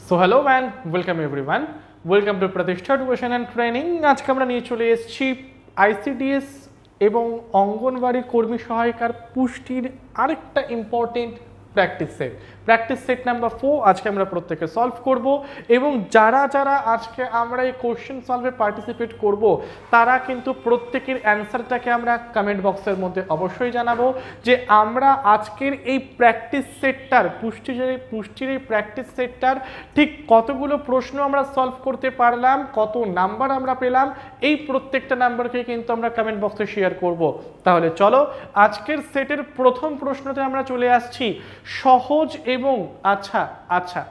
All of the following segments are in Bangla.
So hello man, welcome everyone, welcome to প্রতিষ্ঠা টিউশন অ্যান্ড ট্রেনিং। আজকে আমরা নিয়ে চলে এসেছি আইসিডিএস এবং অঙ্গনওয়াড়ি কর্মী সহায়িকার পুষ্টির আরেকটা ইম্পর্টেন্ট প্র্যাকটিস সেট নাম্বার 4 আজকে আমরা প্রত্যেকে সলভ করব। এবং যারা যারা আজকে আমরা এই কোশ্চেন সলভে পার্টিসিপেট করব তারা কিন্তু প্রত্যেকের অ্যান্সারটাকে আমরা কমেন্ট বক্সের মধ্যে অবশ্যই জানাবো যে আমরা আজকের এই প্র্যাকটিস সেটটার পুষ্টির এই প্র্যাকটিস সেটটার ঠিক কতগুলো প্রশ্ন আমরা সলভ করতে পারলাম, কত নাম্বার আমরা পেলাম, এই প্রত্যেকটা নাম্বারকে কিন্তু আমরা কমেন্ট বক্সে শেয়ার করব। তাহলে চলো আজকের সেটের প্রথম প্রশ্নতে আমরা চলে আসছি। সহজ এবং আচ্ছা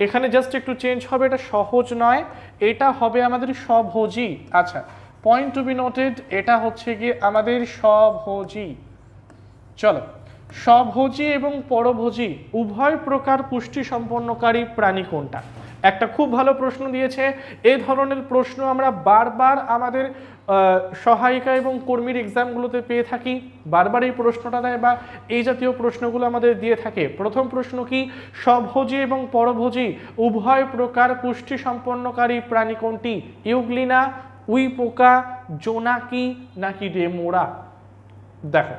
এখানে জাস্ট একটু চেঞ্জ হবে, এটা সহজ নয়, এটা হবে আমাদের স্বভোজী। আচ্ছা, পয়েন্ট টু বি নোটেড, এটা হচ্ছে গিয়ে আমাদের স্বভোজী। চলো, স্বভোজী এবং পরভোজী উভয় প্রকার পুষ্টি সম্পন্নকারী প্রাণী কোনটা? একটা খুব ভালো প্রশ্ন দিয়েছে। এই ধরনের প্রশ্ন আমরা বারবার আমাদের সহায়িকা এবং কর্মীর এক্সামগুলোতে পেয়ে থাকি, বারবার এই প্রশ্নটা দেয় বা এই জাতীয় প্রশ্নগুলো আমাদের দিয়ে থাকে। প্রথম প্রশ্ন কি? স্বভোজী এবং পরভোজী উভয় প্রকার পুষ্টি সম্পন্নকারী প্রাণী কোনটি? ইউগ্লিনা, উইপোকা, জোনাকি নাকি রেমোরা? দেখো,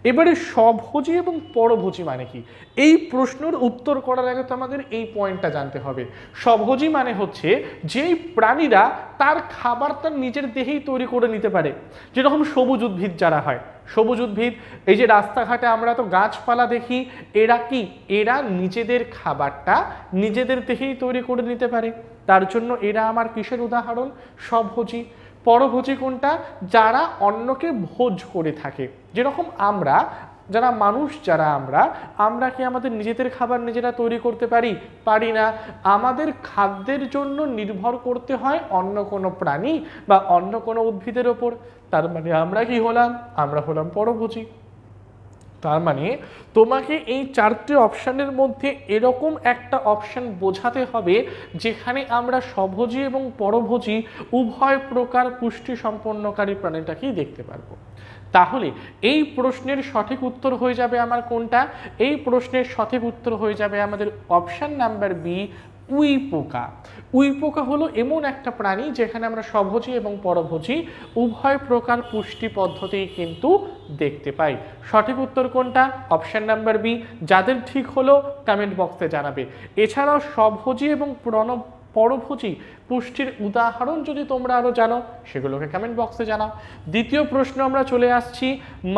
এবারে স্বভোজী এবং পরভোজী মানে কি, এই প্রশ্নের উত্তর করার আগে তো আমাদের এই পয়েন্টটা জানতে হবে। স্বভোজী মানে হচ্ছে যেই প্রাণীরা তার খাবার তার নিজের দেহেই তৈরি করে নিতে পারে, যেরকম সবুজ উদ্ভিদ যারা হয়। সবুজ উদ্ভিদ, এই যে রাস্তাঘাটে আমরা তো গাছপালা দেখি, এরা কি, এরা নিজেদের খাবারটা নিজেদের দেহেই তৈরি করে নিতে পারে, তার জন্য এরা আমার কিসের উদাহরণ? স্বভোজী। পরভোজী কোনটা? যারা অন্যকে ভোজ করে থাকে, যেরকম আমরা যারা মানুষ, যারা আমরা কি আমাদের নিজেদের খাবার নিজেরা তৈরি করতে পারি? পারি না। আমাদের খাদ্যের জন্য নির্ভর করতে হয় অন্য কোনো প্রাণী বা অন্য কোনো উদ্ভিদের ওপর। তার মানে আমরা কি হলাম? আমরা হলাম পরভোজী। তার মানে তোমাকে এই চারটে অপশানের মধ্যে এরকম একটা অপশান বোঝাতে হবে যেখানে আমরা স্বভোজী এবং পরভোজী উভয় প্রকার পুষ্টি সম্পন্নকারী প্রাণীটাকেই দেখতে পারবো। তাহলে এই প্রশ্নের সঠিক উত্তর হয়ে যাবে আমার কোনটা? এই প্রশ্নের সঠিক উত্তর হয়ে যাবে আমাদের অপশান নাম্বার বি, উইপোকা। উইপোকা হলো এমন একটা প্রাণী যেখানে আমরা স্বভোজী এবং পরভোজী উভয় প্রকার পুষ্টি পদ্ধতি কিন্তু দেখতে পাই। সঠিক উত্তর কোনটা? Option number B. যাদের ঠিক হলো কমেন্ট বক্সে জানাবে। এছাড়াও স্বভোজী এবং পরভোজী পুষ্টির উদাহরণ যদি তোমরা আরও জানো সেগুলোকে কমেন্ট বক্সে জানাও। দ্বিতীয় প্রশ্ন আমরা চলে আসছি,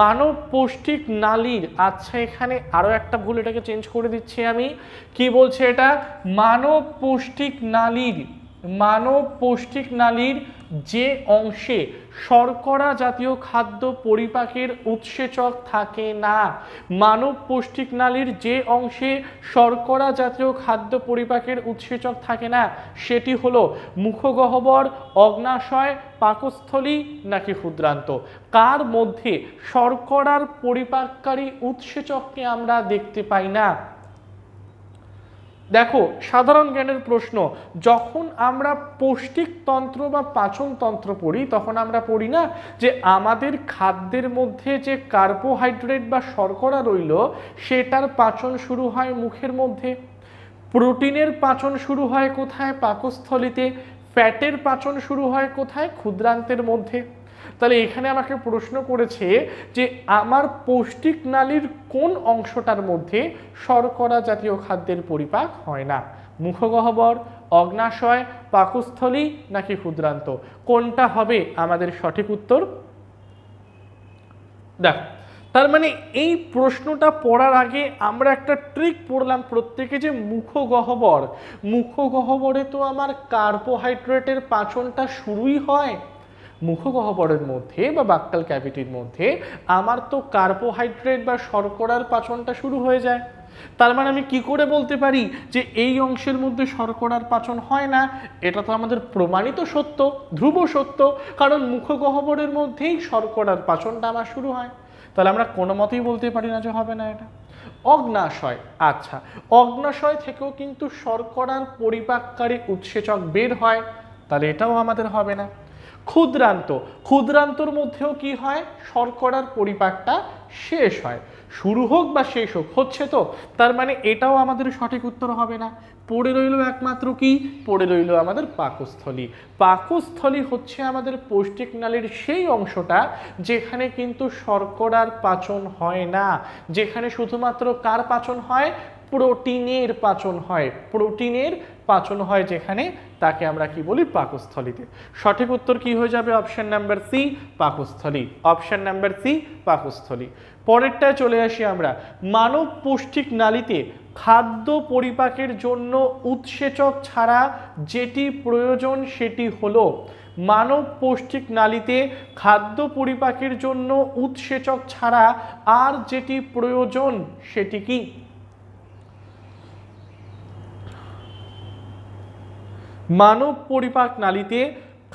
মানব পৌষ্টিক নালীর। আচ্ছা, এখানে আরও একটা ভুল, এটাকে চেঞ্জ করে দিচ্ছি আমি। কি বলছে এটা? মানব পৌষ্টিক নালীর যে অংশে শর্করা জাতীয় খাদ্য পরিপাকের উৎসেচক থাকে না। মানব পৌষ্টিক নালীর যে অংশে শর্করা জাতীয় খাদ্য পরিপাকের উৎসেচক থাকে না সেটি হলো মুখগহ্বর, অগ্নাশয়, পাকস্থলী নাকি ক্ষুদ্রান্ত? কার মধ্যে শর্করার পরিপাককারী উৎসেচককে আমরা দেখতে পাই না? দেখো, সাধারণ জ্ঞানের প্রশ্ন, যখন আমরা পৌষ্টিকতন্ত্র বা পাচনতন্ত্র পড়ি তখন আমরা পড়ি না যে আমাদের খাদ্যের মধ্যে যে কার্বোহাইড্রেট বা শর্করা রইল সেটার পাচন শুরু হয় মুখের মধ্যে, প্রোটিনের পাচন শুরু হয় কোথায়? পাকস্থলীতে, ফ্যাটের পাচন শুরু হয় কোথায়? ক্ষুদ্রান্তের মধ্যে। তাহলে এখানে আমাকে প্রশ্ন করেছে যে আমার পৌষ্টিক নালীর কোন অংশটার মধ্যে শর্করা জাতীয় খাদ্যের পরিপাক হয় না? মুখগহ্বর, অগ্নাশয়, পাকস্থলী নাকি ক্ষুদ্রান্ত? কোনটা হবে আমাদের সঠিক উত্তর? দেখো, তার মানে এই প্রশ্নটা পড়ার আগে আমরা একটা ট্রিক পড়লাম প্রত্যেকে, যে মুখগহ্বরে তো আমার কার্বোহাইড্রেটের পাচনটা শুরুই হয়। মুখগহ্বরের মধ্যে বা বাক্টাল ক্যাভিটির মধ্যে আমার তো কার্বোহাইড্রেট বা শর্করার পাচনটা শুরু হয়ে যায়। তার মানে আমি কি করে বলতে পারি যে এই অংশের মধ্যে শর্করার পাচন হয় না? এটা তো আমাদের প্রমাণিত সত্য, ধ্রুব সত্য, কারণ মুখগহ্বরের মধ্যেই শর্করার পাচনটা আমার শুরু হয়। তাহলে আমরা কোনো মতেই বলতে পারি না যে হবে না এটা। অগ্নাশয়, আচ্ছা, অগ্নাশয় থেকেও কিন্তু শর্করার পরিপাককারী উৎসেচক বের হয়, তাহলে এটাও আমাদের হবে না। ক্ষুদ্রান্ত, ক্ষুদ্রান্তর মধ্যেও কি হয়, শর্করার পরিপাকটা শেষ হয়। শুরু হোক বা শেষ হোক, হচ্ছে তো, তার মানে এটাও আমাদের সঠিক উত্তর হবে না। পড়ে রইল একমাত্র কি, পড়ে রইল আমাদের পাকস্থলী। পাকস্থলী হচ্ছে আমাদের পৌষ্টিক নালীর সেই অংশটা যেখানে কিন্তু শর্করার পাচন হয় না, যেখানে শুধুমাত্র কার পাচন হয়, প্রোটিনের পাচন হয়, প্রোটিনের পাচন হয় যেখানে, তাকে আমরা কি বলি, পাকস্থলীতে। সঠিক উত্তর কি হয়ে যাবে, অপশন নাম্বার সি, পাকস্থলী। অপশন নাম্বার সি, পাকস্থলী। পরেরটায় চলে আসি আমরা। মানব পৌষ্টিক নালীতে খাদ্য পরিপাকের জন্য উৎসেচক ছাড়া যেটি প্রয়োজন সেটি হলো, মানব পৌষ্টিক নালীতে খাদ্য পরিপাকের জন্য উৎসেচক ছাড়া আর যেটি প্রয়োজন সেটি কি? মানব পরিপাক নালীতে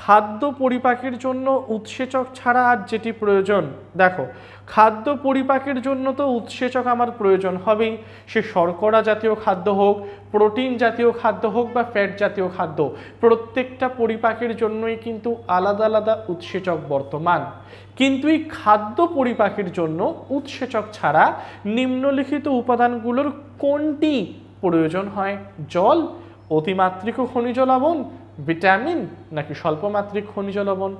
খাদ্য পরিপাকের জন্য উৎসেচক ছাড়া আর যেটি প্রয়োজন, দেখো খাদ্য পরিপাকের জন্য তো উৎসেচক আমার প্রয়োজন হবেই, সে শর্করা জাতীয় খাদ্য হোক, প্রোটিন জাতীয় খাদ্য হোক বা ফ্যাট জাতীয় খাদ্য, প্রত্যেকটা পরিপাকের জন্যই কিন্তু আলাদা আলাদা উৎসেচক বর্তমান। কিন্তু এই খাদ্য পরিপাকের জন্য উৎসেচক ছাড়া নিম্নলিখিত উপাদানগুলোর কোনটি প্রয়োজন হয়? জল, অতিমাত্রিক খনিজ লবণ, ভিটামিন নাকি স্বল্পমাত্রিক খনিজ লবণ?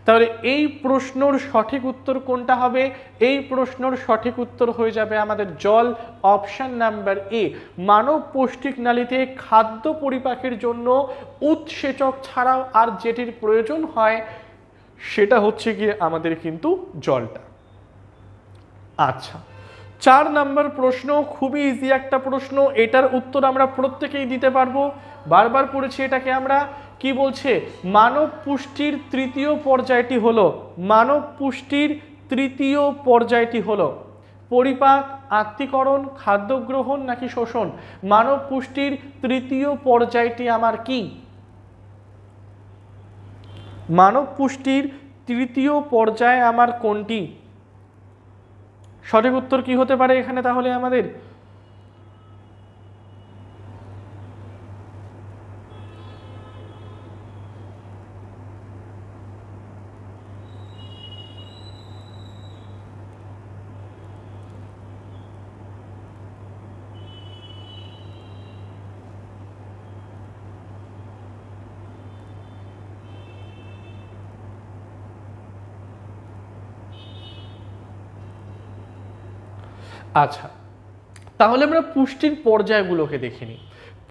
তাহলে এই প্রশ্নর সঠিক উত্তর কোনটা হবে? এই প্রশ্নর সঠিক উত্তর হয়ে যাবে আমাদের জল, অপশন নাম্বার এ। মানব পৌষ্টিক নালীতে খাদ্য পরিপাকের জন্য উৎসেচক ছাড়াও আর যেটির প্রয়োজন হয় সেটা হচ্ছে গিয়ে আমাদের কিন্তু জলটা। আচ্ছা, 4 নম্বর প্রশ্ন, খুবই ইজি একটা প্রশ্ন, এটার উত্তর আমরা প্রত্যেকেই দিতে পারবো, বারবার পড়েছি এটাকে আমরা। কি বলছে? মানব পুষ্টির তৃতীয় পর্যায়টি হলো, মানব পুষ্টির তৃতীয় পর্যায়টি হলো পরিপাক, আত্তীকরণ, খাদ্য গ্রহণ নাকি শোষণ? মানব পুষ্টির তৃতীয় পর্যায়টি আমার কি? মানব পুষ্টির তৃতীয় পর্যায় আমার কোনটি? সঠিক উত্তর কি হতে পারে এখানে তাহলে আমাদের? আচ্ছা, তাহলে আমরা পুষ্টির পর্যায়গুলোকে দেখে নিই।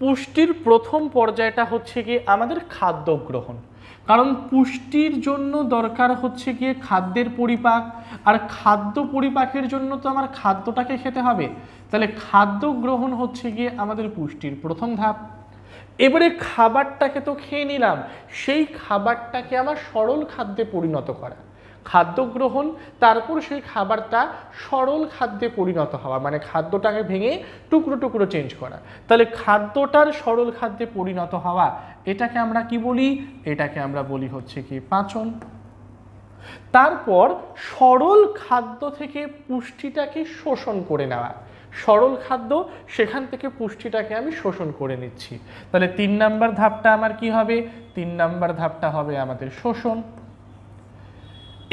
পুষ্টির প্রথম পর্যায়টা হচ্ছে গিয়ে আমাদের খাদ্য গ্রহণ, কারণ পুষ্টির জন্য দরকার হচ্ছে গিয়ে খাদ্যের পরিপাক, আর খাদ্য পরিপাকের জন্য তো আমার খাদ্যটাকে খেতে হবে, তাহলে খাদ্য গ্রহণ হচ্ছে গিয়ে আমাদের পুষ্টির প্রথম ধাপ। এবারে খাবারটাকে তো খেয়ে নিলাম, সেই খাবারটাকে আমার সরল খাদ্যে পরিণত করা, খাদ্য গ্রহণ, তারপর সেই খাবারটা সরল খাদ্যে পরিণত হওয়া, মানে খাদ্যটাকে ভেঙে টুকরো টুকরো চেঞ্জ করা। তাহলে খাদ্যটার সরল খাদ্যে পরিণত হওয়া, এটাকে আমরা কি বলি? এটাকে আমরা বলি হচ্ছে কি পাচন। তারপর সরল খাদ্য থেকে পুষ্টিটাকে শোষণ করে নেওয়া, সরল খাদ্য, সেখান থেকে পুষ্টিটাকে আমি শোষণ করে নিচ্ছি। তাহলে 3 নম্বর ধাপটা আমার কি হবে? 3 নম্বর ধাপটা হবে আমাদের শোষণ।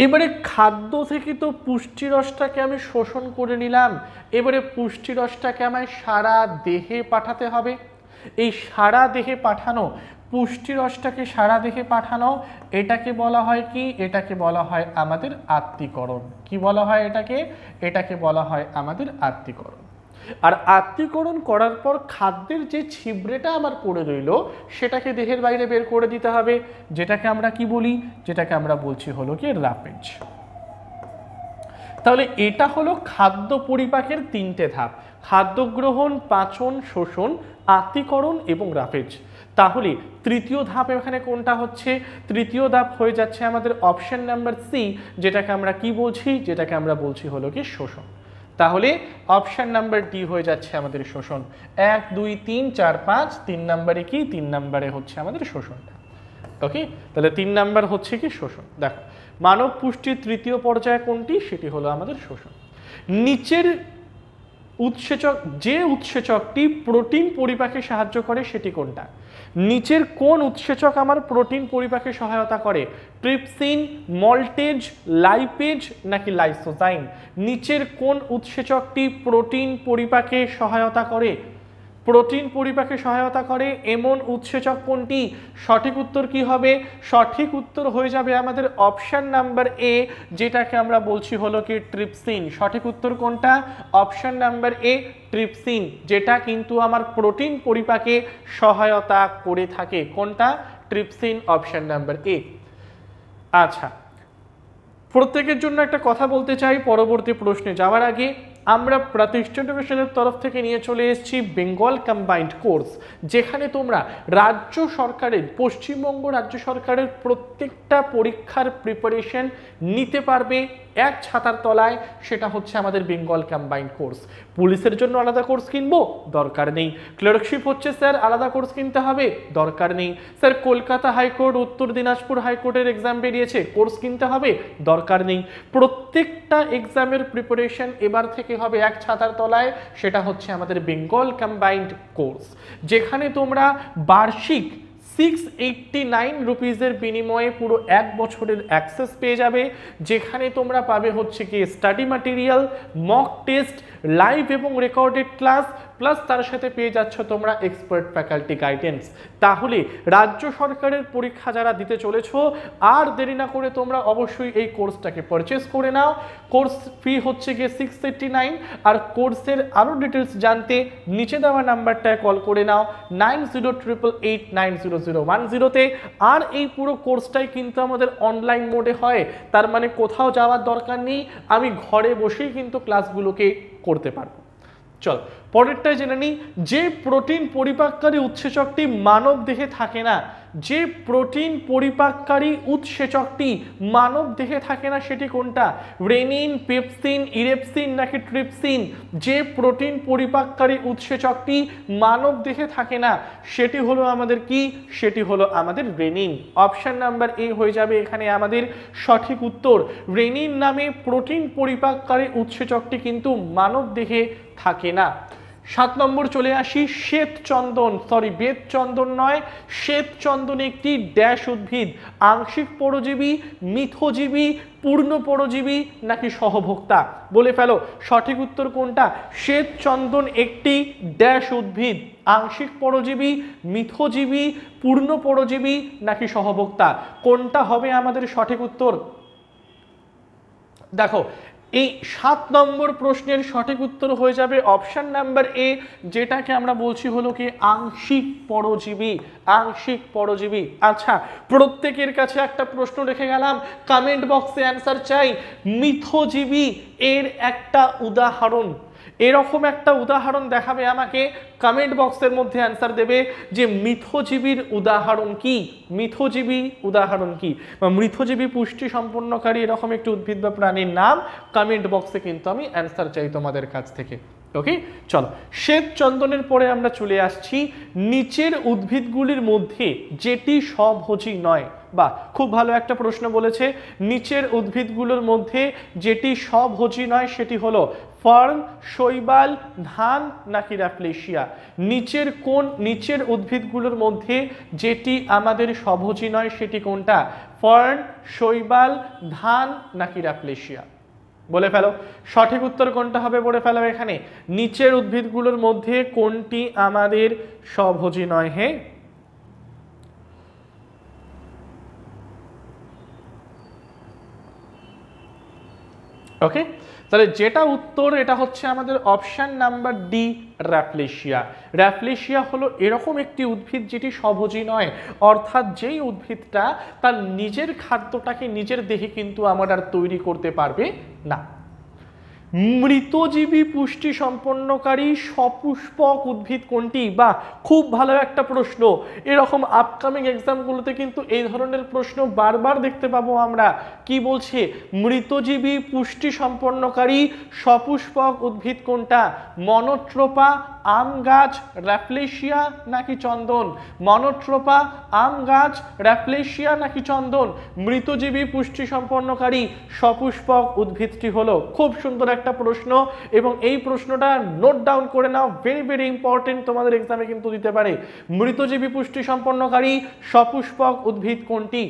এবারে খাদ্য থেকে তো পুষ্টিরসটাকে আমি শোষণ করে নিলাম, এবারে পুষ্টিরসটাকে আমায় সারা দেহে পাঠাতে হবে। এই সারা দেহে পাঠানো পুষ্টিরসটাকে সারা দেহে পাঠানো, এটাকে বলা হয় কি? এটাকে বলা হয় আমাদের আত্তীকরণ। কি বলা হয় এটাকে? এটাকে বলা হয় আমাদের আত্তীকরণ। আর আত্তীকরণ করার পর খাদ্যের যে ছিবড়েটা আমার পড়ে রইল সেটাকে দেহের বাইরে বের করে দিতে হবে, যেটাকে আমরা কি বলি? যেটাকে আমরা বলছি হলো কি রাপেজ। তাহলে এটা হলো খাদ্য পরিপাকের 3টে ধাপ: খাদ্য গ্রহণ, পাচন, শোষণ, আত্তীকরণ এবং রাপেজ। তাহলে তৃতীয় ধাপ এখানে কোনটা হচ্ছে? তৃতীয় ধাপ হয়ে যাচ্ছে আমাদের অপশন নাম্বার সি, যেটাকে আমরা কি বলছি? যেটাকে আমরা বলছি হলো কি শোষণ। তাহলে অপশন নাম্বার ডি হয়ে যাচ্ছে আমাদের শোষণ। 1 2 3 4 5, 3 নম্বরে কি? 3 নম্বরে হচ্ছে আমাদের শোষণটা। ওকে, তাহলে 3 নাম্বার হচ্ছে কি শোষণ। দেখো, মানব পুষ্টির তৃতীয় পর্যায় কোনটি? সেটি হলো আমাদের শোষণ। নিচের উৎসেচক, যে উৎসেচকটি প্রোটিন পরিপাকে সাহায্য করে সেটি কোনটা? নিচের কোন উৎসেচক আমার প্রোটিন পরিপাকে সহায়তা করে? ট্রিপসিন, মল্টেজ, লাইপেজ নাকি লাইসোজাইম? নিচের কোন উৎসেচকটি প্রোটিন পরিপাকে সহায়তা করে? প্রোটিন পরিপাকে সহায়তা করে এমন উৎসেচক কোনটি? সঠিক উত্তর কি হবে? সঠিক উত্তর হয়ে যাবে আমাদের অপশন নাম্বার এ, যেটাকে আমরা বলছি হলো কি ট্রিপসিন। সঠিক উত্তর কোনটা? অপশন নাম্বার এ, ট্রিপসিন, যেটা কিন্তু আমার প্রোটিন পরিপাকে সহায়তা করে থাকে। কোনটা? Trypsin, option number A. আচ্ছা, প্রত্যেকের জন্য একটা কথা বলতে চাই পরবর্তী প্রশ্নে যাওয়ার আগে। আমরা প্রতিষ্ঠা এডুকেশনের তরফ থেকে নিয়ে চলে এসেছি বেঙ্গল কম্বাইন্ড কোর্স, যেখানে তোমরা রাজ্য সরকারের, পশ্চিমবঙ্গ রাজ্য সরকারের প্রত্যেকটা পরীক্ষার প্রিপারেশন নিতে পারবে এক ছাতার তলায়। সেটা হচ্ছে আমাদের বেঙ্গল কম্বাইন্ড কোর্স। পুলিশের জন্য আলাদা কোর্স কিনবো? দরকার নেই। ক্লার্কশিপ হচ্ছে স্যার আলাদা কোর্স কিনতে হবে? দরকার নেই। স্যার কলকাতা হাইকোর্ট, উত্তর দিনাজপুর হাইকোর্টের এক্সাম বেরিয়েছে, কোর্স কিনতে হবে? দরকার নেই। প্রত্যেকটা এক্সামের প্রিপারেশন এবার থেকে হবে এক ছাতার তলায়। সেটা হচ্ছে আমাদের বেঙ্গল কম্বাইন্ড কোর্স, যেখানে তোমরা বার্ষিক 689 রুপিজের বিনিময়ে পুরো এক বছরের অ্যাক্সেস পেয়ে যাবে, যেখানে তোমরা পাবে হচ্ছে কি study material, mock test, live এবং রেকর্ডেড ক্লাস, প্লাস তার সাথে পেয়ে যাচ্ছ তোমরা এক্সপার্ট ফ্যাকাল্টি গাইডেন্স। তাহলে রাজ্য সরকারের পরীক্ষা যারা দিতে চলেছো, আর দেরি না করে তোমরা অবশ্যই এই কোর্সটাকে পারচেস করে নাও। কোর্স ফি হচ্ছে গিয়ে 689, আর কোর্সের আরও ডিটেলস জানতে নিচে দেওয়া নাম্বারটায় কল করে নাও 9088890010। আর এই পুরো কোর্সটাই কিন্তু আমাদের অনলাইন মোডে হয়, তার মানে কোথাও যাওয়ার দরকার নেই, আমি ঘরে বসেই কিন্তু ক্লাসগুলোকে করতে পারবো। চল পরেরটাই জেনে নিই। যে প্রোটিন পরিপাককারী উৎসেচকটি মানব দেহে থাকে না, যে প্রোটিন পরিপাককারী উৎসেচকটি মানব দেহে থাকে না সেটি কোনটা? রেনিন, পেপসিন, ইরেপসিন নাকি ট্রিপসিন? যে প্রোটিন পরিপাককারী উৎসেচকটি মানব দেহে থাকে না সেটি হলো আমাদের কি? সেটি হলো আমাদের রেনিন। অপশন নাম্বার এ হয়ে যাবে এখানে আমাদের সঠিক উত্তর। রেনিন নামে প্রোটিন পরিপাককারী উৎসেচকটি কিন্তু মানব দেহে থাকে না। 7 নম্বর চলে আসি। শ্বেতচন্দন, সরি বেতচন্দন নয়, শ্বেতচন্দন একটি ড্যাশ উদ্ভিদ? আংশিক পরজীবী, মিথজীবী, পূর্ণ পরজীবী নাকি সহভোক্তা? বলে ফেলো সঠিক উত্তর কোনটা? শ্বেতচন্দন একটি ড্যাশ উদ্ভিদ? আংশিক পরজীবী, মিথজীবী, পূর্ণ পরজীবী নাকি সহভোক্তা? কোনটা হবে আমাদের সঠিক উত্তর? দেখো, এই 7 নম্বর প্রশ্নের সঠিক উত্তর হয়ে যাবে অপশন নাম্বার এ, যেটাকে আমরা বলছি হলো কি আংশিক পরজীবী। আংশিক পরজীবী। আচ্ছা, প্রত্যেকের কাছে একটা প্রশ্ন রেখে গেলাম, কমেন্ট বক্সে অ্যান্সার চাই। মিথজীবী এর একটা উদাহরণ, এরকম একটা উদাহরণ দেখাবে আমাকে, কমেন্ট বক্সের মধ্যে অ্যান্সার দেবে যে মিথজীবীর উদাহরণ কি? মিথজীবী উদাহরণ কি, বা মৃতজীবী পুষ্টি সম্পন্নকারী এরকম একটি উদ্ভিদ বা প্রাণীর নাম কমেন্ট বক্সে কিন্তু আমি অ্যান্সার চাই তোমাদের কাছ থেকে। ওকে, চলো শ্বেতচন্দনের পরে আমরা চলে আসছি নিচের উদ্ভিদগুলির মধ্যে যেটি স্বভোজী নয়। বা খুব ভালো একটা প্রশ্ন বলেছে, নিচের উদ্ভিদগুলোর মধ্যে যেটি স্বভোজী নয় সেটি হলো ফার্ন, শৈবাল, ধান নাকি র্যাফলেশিয়া? নিচের উদ্ভিদগুলোর মধ্যে যেটি আমাদের স্বভোজী নয় সেটি কোনটা? ফার্ন, শৈবাল, ধান নাকি র্যাফলেশিয়া? বলে ফেলো সঠিক উত্তর কোনটা হবে, বলে ফেলো এখানে। নিচের উদ্ভিদগুলোর মধ্যে কোনটি আমাদের স্বভোজী নয়? হে, ওকে, তাহলে যেটা উত্তর এটা হচ্ছে আমাদের option number D, Rafflesia. Rafflesia হলো এরকম একটি উদ্ভিদ যেটি স্বভোজী নয়, অর্থাৎ যেই উদ্ভিদটা তার নিজের খাদ্যটাকে নিজের দেহে কিন্তু আমার আর তৈরি করতে পারবে না। মৃতজীবী পুষ্টি সম্পন্নকারী সপুষ্পক উদ্ভিদ কোনটি? বা খুব ভালো একটা প্রশ্ন, এরকম আপকামিং এক্সামগুলোতে কিন্তু এই ধরনের প্রশ্ন বারবার দেখতে পাবো আমরা। কি বলছে? মৃতজীবী পুষ্টি সম্পন্নকারী সপুষ্পক উদ্ভিদ কোনটা? মনোট্রোপা, আম গাছ, র্যাফলেশিয়া নাকি চন্দন? মনোট্রোপা, আম গাছ, র্যাফলেশিয়া নাকি চন্দন? মৃতজীবী পুষ্টি সম্পন্নকারী সপুষ্পক উদ্ভিদটি হলো, খুব সুন্দর একটা একটা প্রশ্ন, এবং এই প্রশ্নটা নোট ডাউন করে নাও, ভেরি ভেরি ইম্পর্টেন্ট, তোমাদের এক্সামে কিন্তু দিতে পারে। মৃতজীবী পুষ্টি সম্পন্নকারী সপুষ্পক উদ্ভিদ কোনটি?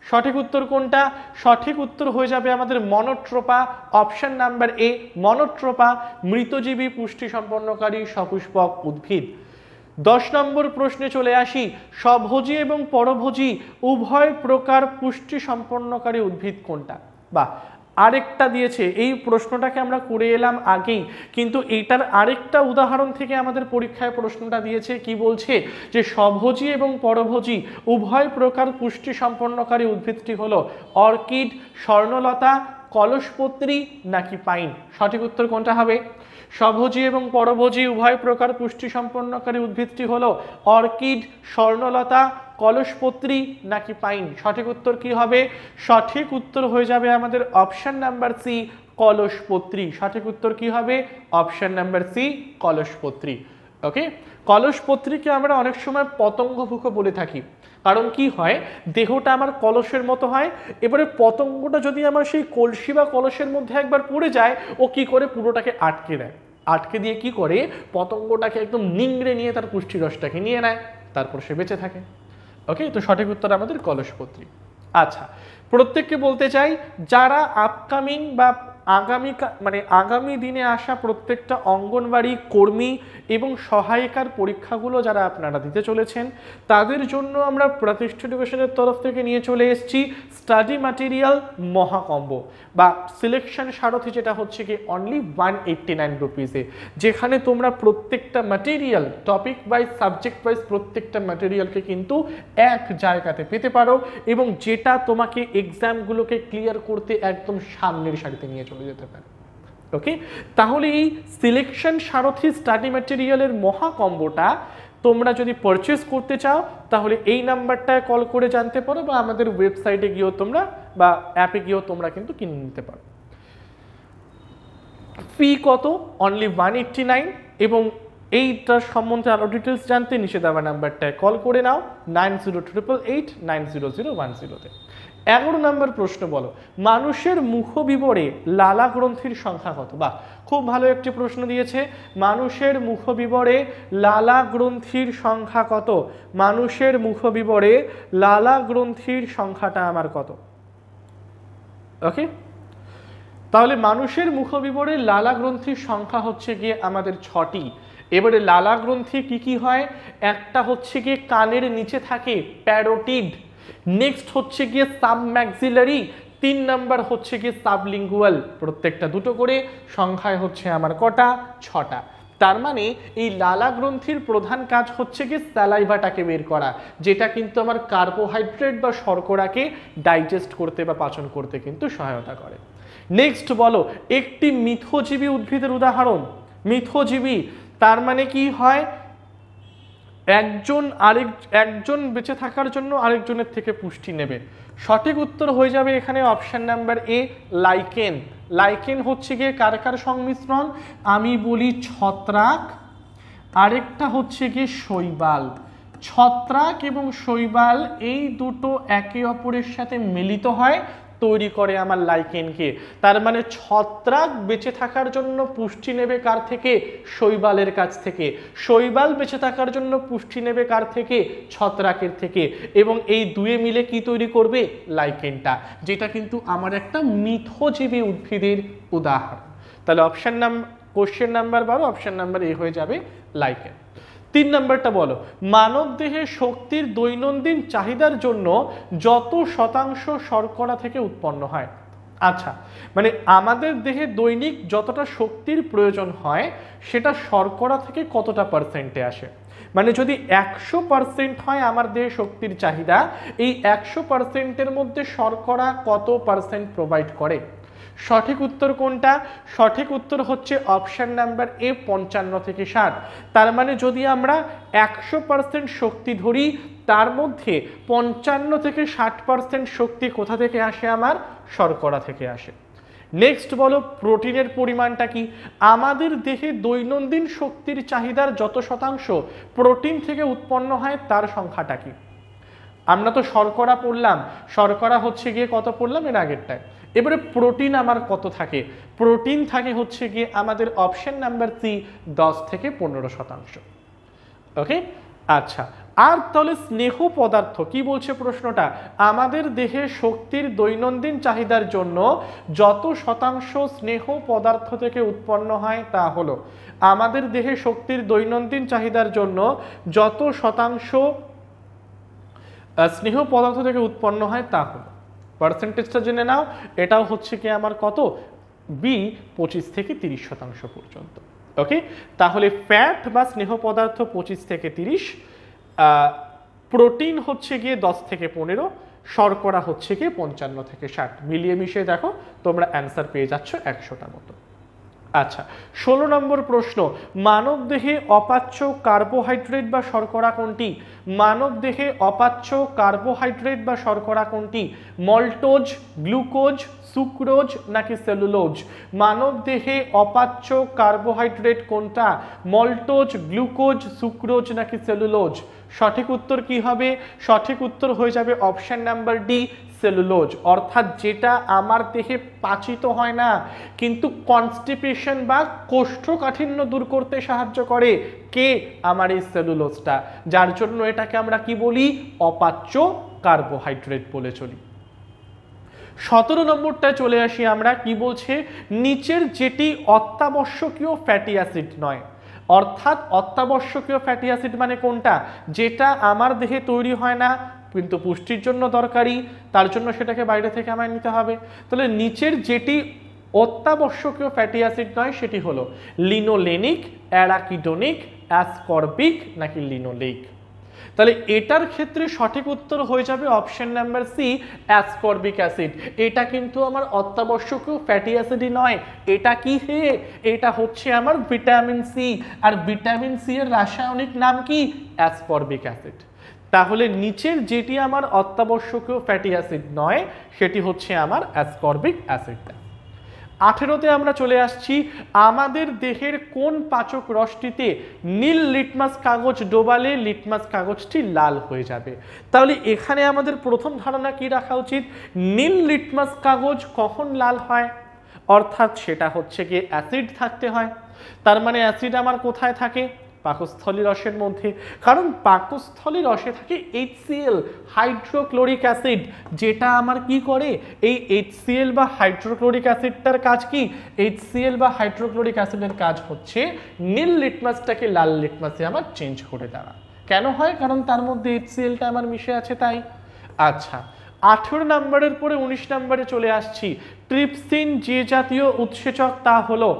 সঠিক উত্তর কোনটা? সঠিক উত্তর হয়ে যাবে আমাদের মনোট্রোপা, অপশন নাম্বার এ, মনোট্রোপা মৃতজীবী পুষ্টি সম্পন্নকারী সপুষ্পক উদ্ভিদ। 10 নম্বর প্রশ্নে চলে আসি, স্বভোজী এবং পরভোজী উভয় প্রকার পুষ্টি সম্পন্নকারী উদ্ভিদ কোনটা? বা আরেকটা দিয়েছে, এই প্রশ্নটাকে আমরা করে এলাম আগেই, কিন্তু এইটার আরেকটা উদাহরণ থেকে আমাদের পরীক্ষায় প্রশ্নটা দিয়েছে। কি বলছে? যে স্বভোজী এবং পরভোজী উভয় প্রকার পুষ্টি সম্পন্নকারী উদ্ভিদটি হলো অর্কিড, স্বর্ণলতা, কলসপত্রী নাকি পাইন? সঠিক উত্তর কোনটা হবে? স্বভোজী এবং পরভোজী উভয় প্রকার পুষ্টি সম্পন্নকারী উদ্ভিদটি হলো অর্কিড, স্বর্ণলতা, কলসপত্রী নাকি পাইন? সঠিক উত্তর কি হবে? সঠিক উত্তর হয়ে যাবে আমাদের অপশন নাম্বার সি, কলসপত্রী। সঠিক উত্তর কি হবে? অপশন নাম্বার সি, কলসপত্রী। ওকে, কলসপত্রীকে আমরা অনেক সময় পতঙ্গভুক বলে থাকি, কারণ কি হয়, দেহটা আমার কলসের মতো হয়, এবারে পতঙ্গটা যদি আমার সেই কলসি বা কলসের মধ্যে একবার পড়ে যায়, ও কি করে পুরোটাকে আটকে দেয়, আটকে দিয়ে কি করে পতঙ্গটাকে একদম নিংড়ে নিয়ে তার পুষ্টিরসটাকে নিয়ে নেয়, তারপর সে বেঁচে থাকে। ওকে, তো সঠিক উত্তর আমাদের কলসপত্রী। আচ্ছা, প্রত্যেককে বলতে চাই, যারা আপকামিং বা আগামী দিনে আসা প্রত্যেকটা অঙ্গনওয়াড়ি কর্মী এবং সহায়িকার পরীক্ষাগুলো যারা আপনারা দিতে চলেছেন, তাদের জন্য আমরা প্রতিষ্ঠা এডুকেশনের তরফ থেকে নিয়ে চলে এসেছি স্টাডি ম্যাটেরিয়াল মহাকম্বো বা সিলেকশন সারথি, যেটা হচ্ছে কি অনলি 189 রুপিসে, যেখানে তোমরা প্রত্যেকটা material topic wise, subject wise প্রত্যেকটা ম্যাটেরিয়ালকে কিন্তু এক জায়গাতে পেতে পারো, এবং যেটা তোমাকে এক্সামগুলোকে ক্লিয়ার করতে একদম সামনের সারিতে নিয়ে চলে যেতে পারে। ওকে, তাহলে এই সিলেকশন সারথি স্টাডি ম্যাটেরিয়ালের মহাকম্বোটা তোমরা যদি পারচেস করতে চাও, তাহলে এই নাম্বারটায় কল করে জানতে পারো, বা আমাদের ওয়েবসাইটে গিয়েও তোমরা বা অ্যাপে গিয়েও তোমরা কিন্তু কিনে নিতে পারো। ফি কত? অনলি 189, এবং এইটার সম্বন্ধে আরও ডিটেলস জানতে নিচে দেওয়া নাম্বারটায় কল করে নাও 9088890010-তে। 11 নম্বর প্রশ্ন বলো, মানুষের মুখবিবরে লালা গ্রন্থির সংখ্যা কত? বা খুব ভালো একটি প্রশ্ন দিয়েছে, মানুষের মুখবিবরে লালা গ্রন্থির সংখ্যা কত? মানুষের মুখবিবরে লালা গ্রন্থির সংখ্যাটা আমার কত? ওকে, তাহলে মানুষের মুখবিবরে লালা গ্রন্থির সংখ্যা হচ্ছে গিয়ে আমাদের 6টি। এবারে লালা গ্রন্থি কি কি হয়? একটা হচ্ছে গিয়ে কানের নিচে থাকে, প্যারোটিড। নেক্সট হচ্ছে গিয়ে সাবম্যাক্সিলারি, 3 নাম্বার হচ্ছে গিয়ে সাবলিঙ্গুয়াল। প্রত্যেকটা দুটো করে, সংখ্যায় হচ্ছে আমার কটা? 6টা। তার মানে এই লালা গ্রন্থির প্রধান কাজ হচ্ছে গিয়ে স্যালাইভাটাকে বের করা, যেটা কিন্তু আমার কার্বোহাইড্রেট বা শর্করাকে ডাইজেস্ট করতে বা পাচন করতে কিন্তু সহায়তা করে। নেক্সট বলো, একটি মিথজীবী উদ্ভিদের উদাহরণ। মিথজীবী তার মানে কি হয়? একজন বেঁচে থাকার জন্য আরেকজনের থেকে পুষ্টি নেবে। সঠিক উত্তর হয়ে যাবে এখানে option number A, lichen. Lichen হচ্ছে গিয়ে কার কার সংমিশ্রণ? আমি বলি ছত্রাক, আরেকটা হচ্ছে গিয়ে শৈবাল। ছত্রাক এবং শৈবাল এই দুটো একে অপরের সাথে মিলিত হয়, তৈরি করে আমার লাইকেনকে। তার মানে ছত্রাক বেঁচে থাকার জন্য পুষ্টি নেবে কার থেকে? শৈবালের কাছ থেকে। শৈবাল বেঁচে থাকার জন্য পুষ্টি নেবে কার থেকে? ছত্রাকের থেকে। এবং এই দুয়ে মিলে কি তৈরি করবে? লাইকেনটা, যেটা কিন্তু আমার একটা মিথজীবী উদ্ভিদের উদাহরণ। তাহলে question number 12, option number A হয়ে যাবে লাইকেন। 3 নম্বরটা বলো, মানব দেহে শক্তির দৈনন্দিন চাহিদার জন্য যত শতাংশ শর্করা থেকে উৎপন্ন হয়? আচ্ছা, মানে আমাদের দেহে দৈনিক যতটা শক্তির প্রয়োজন হয়, সেটা শর্করা থেকে কতটা পার্সেন্টে আসে? মানে যদি 100% হয় আমার দেহে শক্তির চাহিদা, এই 100%-এর মধ্যে শর্করা কত পার্সেন্ট প্রোভাইড করে? সঠিক উত্তর কোনটা? সঠিক উত্তর হচ্ছে অপশন নাম্বার এ, 55 থেকে 60। তার মানে যদি আমরা 100% শক্তি ধরি, তার মধ্যে 55 থেকে 60% শক্তি কোথা থেকে আসে? আমার শর্করা থেকে আসে। নেক্সট বলো, প্রোটিনের পরিমাণটা কি? আমাদের দেহে দৈনন্দিন শক্তির চাহিদার যত শতাংশ প্রোটিন থেকে উৎপন্ন হয়, তার সংখ্যাটা কি? আমরা তো শর্করা পড়লাম, শর্করা হচ্ছে গিয়ে কত পড়লাম এর আগেরটায়? এবারে প্রোটিন আমার কত থাকে? প্রোটিন থাকে হচ্ছে গিয়ে আমাদের অপশন নাম্বার সি 10 থেকে 15%। ওকে, আচ্ছা। আর তাহলে স্নেহ পদার্থ কি বলছে প্রশ্নটা? আমাদের দেহে শক্তির দৈনন্দিন চাহিদার জন্য যত শতাংশ স্নেহ পদার্থ থেকে উৎপন্ন হয় তা হলো, আমাদের দেহে শক্তির দৈনন্দিন চাহিদার জন্য যত শতাংশ স্নেহ পদার্থ থেকে উৎপন্ন হয় তা হলো, পার্সেন্টেজটা জেনে নাও। এটাও হচ্ছে কি আমার কত? বি 25 থেকে 30% পর্যন্ত। ওকে, তাহলে ফ্যাট বা স্নেহ পদার্থ 25 থেকে 30, প্রোটিন হচ্ছে গিয়ে 10 থেকে 15, শর্করা হচ্ছে গিয়ে 55 থেকে 60। মিলিয়ে মিশিয়ে দেখো তোমরা অ্যান্সার পেয়ে যাচ্ছ 100টার মতো। আচ্ছা, 16 নম্বর প্রশ্ন, মানব দেহে অপাচ্য কার্বোহাইড্রেট বা শর্করা কোনটি? মানব দেহে অপাচ্য কার্বোহাইড্রেট বা শর্করা কোনটি? মল্টোজ, গ্লুকোজ, সুক্রোজ নাকি সেলুলোজ? মানব দেহে অপাচ্য কার্বোহাইড্রেট কোনটা? মল্টোজ, গ্লুকোজ, সুক্রোজ নাকি সেলুলোজ? সঠিক উত্তর কি হবে? সঠিক উত্তর হয়ে যাবে অপশন নাম্বার ডি, সেলুলোজ। অর্থাৎ যেটা আমার দেহে পাচিত হয় না কিন্তু কনস্টিপেশন বা কোষ্ঠকাঠিন্য দূর করতে সাহায্য করে, কে? আমার এই সেলুলোজটা, যার জন্য এটাকে আমরা কি বলি? অপাচ্য কার্বোহাইড্রেট বলে চলি। 17 নম্বরটায় চলে আসি আমরা, কি বলছে? নিচের যেটি অত্যাবশ্যকীয় ফ্যাটি অ্যাসিড নয়। অর্থাৎ অত্যাবশ্যকীয় ফ্যাটি অ্যাসিড মানে কোনটা? যেটা আমার দেহে তৈরি হয় না কিন্তু পুষ্টির জন্য দরকারি, তার জন্য সেটাকে বাইরে থেকে আমায় নিতে হবে। তাহলে নিচের যেটি অত্যাবশ্যকীয় ফ্যাটি অ্যাসিড নয় সেটি হলো লিনোলেনিক, অ্যারাকিডোনিক, অ্যাসকর্বিক নাকি লিনোলেইক। তাহলে এটার ক্ষেত্রে সঠিক উত্তর হয়ে যাবে option number C, ascorbic acid. এটা কিন্তু আমার অত্যাবশ্যকীয় ফ্যাটি অ্যাসিডই নয়, এটা কি হে? এটা হচ্ছে আমার ভিটামিন সি, আর ভিটামিন সি এর রাসায়নিক নাম কি? Ascorbic acid. তাহলে নিচের যেটি আমার অত্যাবশ্যকীয় ফ্যাটি অ্যাসিড নয় সেটি হচ্ছে আমার অ্যাসকর্বিক অ্যাসিডটা। 18তে আমরা চলে আসছি, আমাদের দেহের কোন পাচক রসটিতে নীল লিটমাস কাগজ ডোবালে লিটমাস কাগজটি লাল হয়ে যাবে? তাহলে এখানে আমাদের প্রথম ধারণা কি রাখা উচিত? নীল লিটমাস কাগজ কখন লাল হয়? অর্থাৎ সেটা হচ্ছে গিয়ে অ্যাসিড থাকতে হয়। তার মানে অ্যাসিড আমার কোথায় থাকে? পাকস্থলী রসের মধ্যে। কারণ পাকস্থলী রসে থাকে HCl, হাইড্রোক্লোরিক অ্যাসিড, যেটা আমার কি করে? এই HCl বা হাইড্রোক্লোরিক অ্যাসিডটার কাজ কি? HCl বা হাইড্রোক্লোরিক অ্যাসিডের কাজ হচ্ছে নীল লিটমাসটাকে লাল লিটমাসে আমার চেঞ্জ করে দেওয়া। কেন হয়? কারণ তার মধ্যে HClটা আমার মিশে আছে তাই। আচ্ছা, 18 নম্বরের পরে 19 নম্বরে চলে আসছি, ট্রিপসিন যে জাতীয় উৎসেচক তা হলো,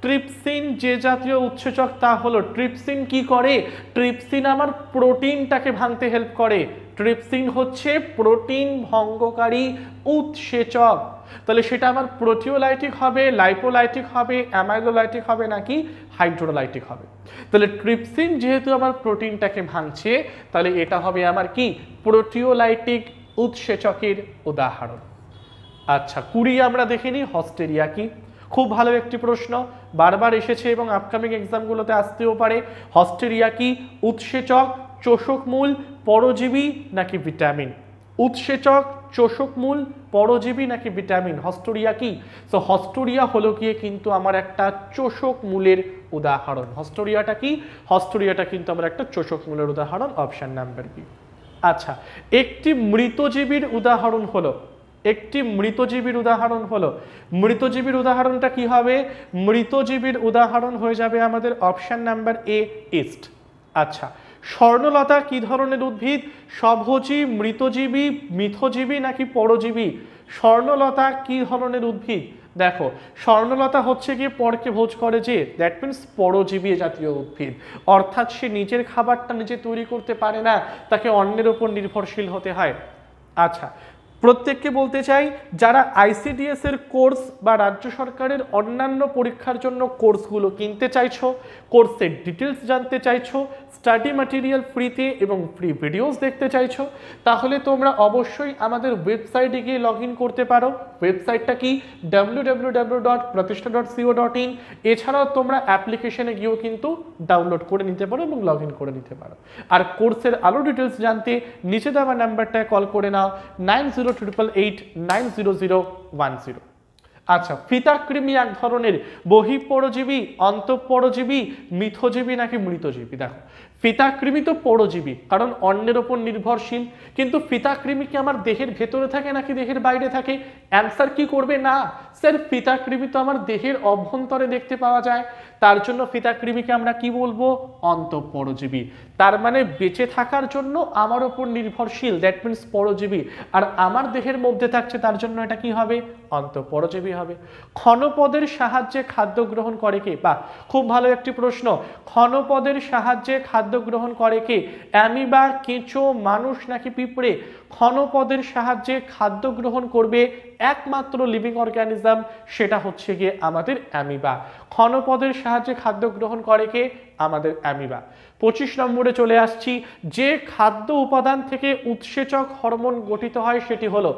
ট্রিপসিন যে জাতীয় উৎসেচক তা হলো, ট্রিপসিন কি করে? ট্রিপসিন আমার প্রোটিনটাকে ভাঙতে হেল্প করে। ট্রিপসিন হচ্ছে প্রোটিন ভঙ্গকারী উৎসেচক। তাহলে সেটা আমার প্রোটিওলাইটিক হবে, লাইপোলাইটিক হবে, অ্যামাইলোলাইটিক হবে নাকি হাইড্রোলাইটিক হবে? তাহলে ট্রিপসিন যেহেতু আমার প্রোটিনটাকে ভাঙছে তাহলে এটা হবে আমার কি? প্রোটিওলাইটিক উৎসেচকের উদাহরণ। আচ্ছা, 20 আমরা দেখে নিই, হস্টেরিয়া কি? খুব ভালো একটি প্রশ্ন, বারবার এসেছে এবং আপকামিং এক্সামগুলোতে আসতেও পারে। হস্টেরিয়া কি? উৎসেচক, চোষক মূল, পরজীবী নাকি ভিটামিন? উৎসেচক, চোষক মূল, পরজীবী নাকি ভিটামিন? হস্টেরিয়া কি? সো হস্টেরিয়া হলো গিয়ে কিন্তু আমার একটা চোষক মূলের উদাহরণ। হস্টেরিয়াটা কি? হস্টেরিয়াটা কিন্তু আমার একটা চোষক মূলের উদাহরণ, অপশন নাম্বার বি। আচ্ছা, একটি মৃতজীবীর উদাহরণ হলো, একটি মৃতজীবীর উদাহরণ হলো, মৃতজীবীর উদাহরণটা কি হবে? মৃতজীবীর উদাহরণ হয়ে যাবে আমাদের অপশন নাম্বার এ, ইস্ট। আচ্ছা, স্বর্ণলতা কি ধরনের উদ্ভিদ? স্বভোজী, মৃতজীবী, মিথজীবী নাকি পরজীবী? স্বর্ণলতা কি ধরনের উদ্ভিদ? দেখো, স্বর্ণলতা হচ্ছে গিয়ে পরকে ভোজ করে, যে দ্যাট মিনস পরজীবী জাতীয় উদ্ভিদ। অর্থাৎ সে নিজের খাবারটা নিজে তৈরি করতে পারে না, তাকে অন্যের উপর নির্ভরশীল হতে হয়। আচ্ছা, প্রত্যেককে বলতে চাই, যারা আইসিডিএস এর কোর্স বা রাজ্য সরকারের অন্যান্য পরীক্ষার জন্য কোর্সগুলো কিনতে চাইছো, কোর্সের ডিটেলস জানতে চাইছো, স্টাডি ম্যাটেরিয়াল ফ্রিতে এবং ফ্রি ভিডিওস দেখতে চাইছো, তাহলে তোমরা অবশ্যই আমাদের ওয়েবসাইটে গিয়ে লগ ইন করতে পারো। ওয়েবসাইটটা কি? www.pratishta.co.in। এছাড়াও তোমরা অ্যাপ্লিকেশনে গিয়েও কিন্তু ডাউনলোড করে নিতে পারো এবং লগ ইন করে নিতে পারো। আর কোর্সের আরও ডিটেলস জানতে নিচে দেওয়া নাম্বারটায় কল করে নাও, 90 9088890010। আচ্ছা, ফিতাকৃমি এক ধরনের বহিঃপরজীবী, অন্তঃপরজীবী, মিথজীবী নাকি মৃতজীবী? দেখো, ফিতাকৃমি তো পরজীবী, কারণ অন্যের ওপর নির্ভরশীল, কিন্তু ফিতাকৃমি কি আমার দেহের ভেতরে থাকে নাকি দেহের বাইরে থাকে? অ্যান্সার কি করবে? না স্যার, ফিতাকৃমি তো আমার দেহের অভ্যন্তরে দেখতে পাওয়া যায়, তার জন্য ফিতাকৃমিকে আমরা কি বলবো? অন্তঃপরজীবী। তার মানে বেঁচে থাকার জন্য আমার ওপর নির্ভরশীল, দ্যাট মিনস পরজীবী, আর আমার দেহের মধ্যে থাকছে, তার জন্য এটা কি হবে? অন্তঃপরজীবী হবে। ক্ষণপদের সাহায্যে খাদ্য গ্রহণ করে কে? বা খুব ভালো একটি প্রশ্ন। ক্ষণপদের সাহায্যে খাদ্য গ্রহণ করে কে? অ্যামিবা, কেঁচো, মানুষ নাকি পিঁপড়ে? ক্ষণপদের সাহায্যে খাদ্য গ্রহণ করবে একমাত্র লিভিং অর্গানিজম, সেটা হচ্ছে গিয়ে আমাদের অ্যামিবা। ক্ষণপদের সাহায্যে খাদ্য গ্রহণ করে কে? আমাদের অ্যামিবা। 25 নম্বরে চলে আসছি। যে খাদ্য উপাদান থেকে উৎসেচক হরমোন গঠিত হয় সেটি হলো,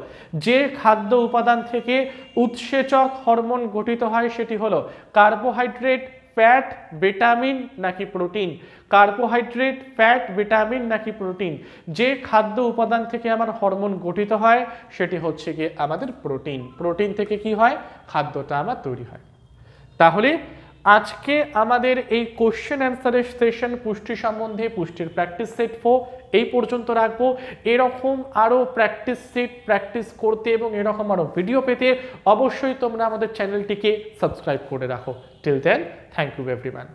যে খাদ্য উপাদান থেকে উৎসেচক হরমোন গঠিত হয় সেটি হলো কার্বোহাইড্রেট, ফ্যাট, ভিটামিন নাকি প্রোটিন? কার্বোহাইড্রেট, ফ্যাট, ভিটামিন নাকি প্রোটিন? যে খাদ্য উপাদান থেকে আমার হরমোন গঠিত হয় সেটি হচ্ছে গিয়ে আমাদের প্রোটিন। প্রোটিন থেকে কি হয়? খাদ্যটা আমার তৈরি হয়। তাহলে আজকে আমাদের এই কোশ্চেন অ্যান্সারের সেশন পুষ্টি সম্বন্ধে, পুষ্টির প্র্যাকটিস সেট 4 এই পর্যন্ত রাখবো। এরকম আরও প্র্যাকটিস সেট প্র্যাকটিস করতে এবং এরকম আরও ভিডিও পেতে অবশ্যই তোমরা আমাদের চ্যানেলটিকে সাবস্ক্রাইব করে রাখো। Till then, thank you everyone.